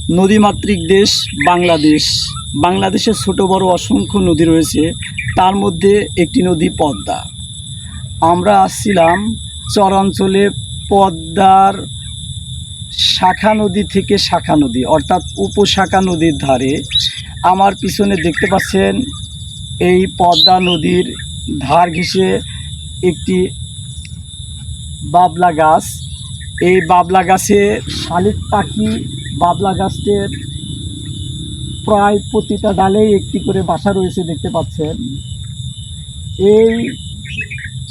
নদীমাতৃক দেশ বাংলাদেশ। বাংলাদেশে ছোট বড় অসংখ্য নদী রয়েছে, তার মধ্যে একটি নদী পদ্মা। আমরা আসছিলাম চরাঞ্চলে পদ্মার শাখা নদী থেকে শাখা নদী অর্থাৎ উপশাখা নদীর ধারে। আমার পিছনে দেখতে পাচ্ছেন এই পদ্মা নদীর ধার ঘেঁষে একটি বাবলা গাছ। এই বাবলা গাছে শালিক পাখি বাবলা গাছের প্রায় প্রতিটা ডালেই একটি করে বাসা রয়েছে দেখতে পাচ্ছেন। এই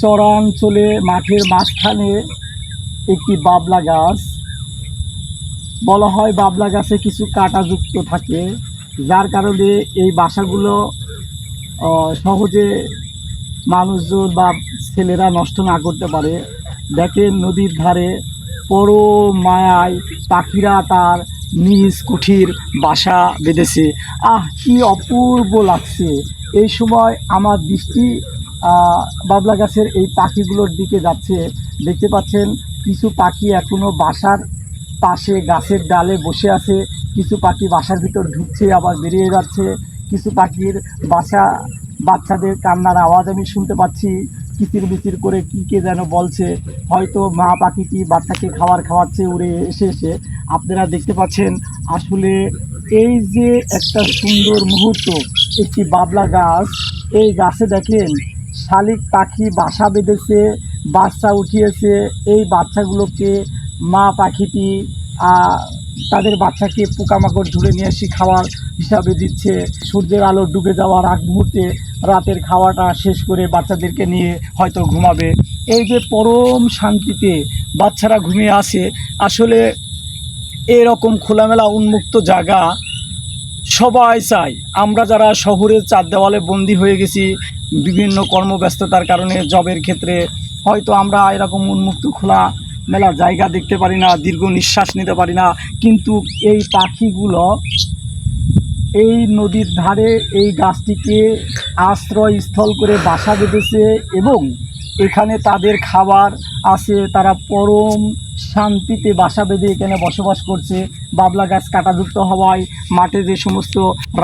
চরাঞ্চলে মাঠের মাঝখানে একটি বাবলা গাছ। বলা হয় বাবলা গাছে কিছু কাঁটাযুক্ত থাকে, যার কারণে এই বাসাগুলো সহজে মানুষজন বা ছেলেরা নষ্ট না করতে পারে। দেখেন নদীর ধারে পরম মায়ায় পাখিরা তার নিজ কুঠির বাসা বেঁধেছে। কি অপূর্ব লাগছে! এই সময় আমার দৃষ্টি বাবলা গাছের এই পাখিগুলোর দিকে যাচ্ছে। দেখতে পাচ্ছেন কিছু পাখি এখনো বাসার পাশে গাছের ডালে বসে আছে, কিছু পাখি বাসার ভিতর ঢুকছে আবার বেরিয়ে যাচ্ছে। কিছু পাখির বাচ্চাদের কান্নার আওয়াজ আমি শুনতে পাচ্ছি, কিচির মিচির করে কী কে যেন বলছে। হয়তো মা পাখিটি বাচ্চাকে খাবার খাওয়াচ্ছে উড়ে এসে এসে। আপনারা দেখতে পাচ্ছেন আসলে এই যে একটা সুন্দর মুহূর্ত, একটি বাবলা গাছ, এই গাছে দেখেন শালিক পাখি বাসা বেঁধেছে, বাচ্চা উঠিয়েছে। এই বাচ্চাগুলোকে মা পাখিটি তাদের বাচ্চাকে পোকামাকড় ধরে নিয়ে এসে খাওয়ার হিসাবে দিচ্ছে। সূর্যের আলো ডুবে যাওয়ার আগ মুহূর্তে রাতের খাওয়াটা শেষ করে বাচ্চাদেরকে নিয়ে হয়তো ঘুমাবে। এই যে পরম শান্তিতে বাচ্চারা ঘুমিয়ে আসে। আসলে এরকম খোলামেলা উন্মুক্ত জায়গা সবাই চাই। আমরা যারা শহরের চার দেওয়ালে বন্দি হয়ে গেছি বিভিন্ন কর্মব্যস্ততার কারণে, জবের ক্ষেত্রে, হয়তো আমরা এরকম উন্মুক্ত খোলা মেলা জায়গা দেখতে পারি না, দীর্ঘ নিঃশ্বাস নিতে পারি না। কিন্তু এই পাখিগুলো এই নদীর ধারে এই গাছটিকে আশ্রয়স্থল করে বাসা বেঁধেছে এবং এখানে তাদের খাবার আছে। তারা পরম শান্তিতে বাসা বেঁধে এখানে বসবাস করছে। বাবলা গাছ কাঁটাযুক্ত হওয়ায় মাঠে যে সমস্ত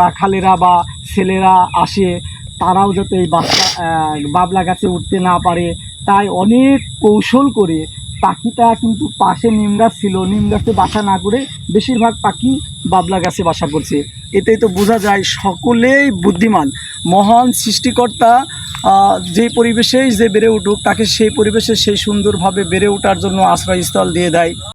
রাখালেরা বা ছেলেরা আসে তারাও যাতে এই বাবলা গাছে উঠতে না পারে, তাই অনেক কৌশল করে পাখিটা কিন্তু পাশে নিম গাছ ছিল, নিম গাছে বাসা না করে বেশিরভাগ পাখি বাবলা গাছে বাসা করছে। এতেই তো বোঝা যায় সকলেই বুদ্ধিমান। মহান সৃষ্টিকর্তা যেই পরিবেশেই যে বেড়ে উঠুক, তাকে সেই পরিবেশে সেই সুন্দরভাবে বেড়ে ওঠার জন্য আশ্রয়স্থল দিয়ে দেয়।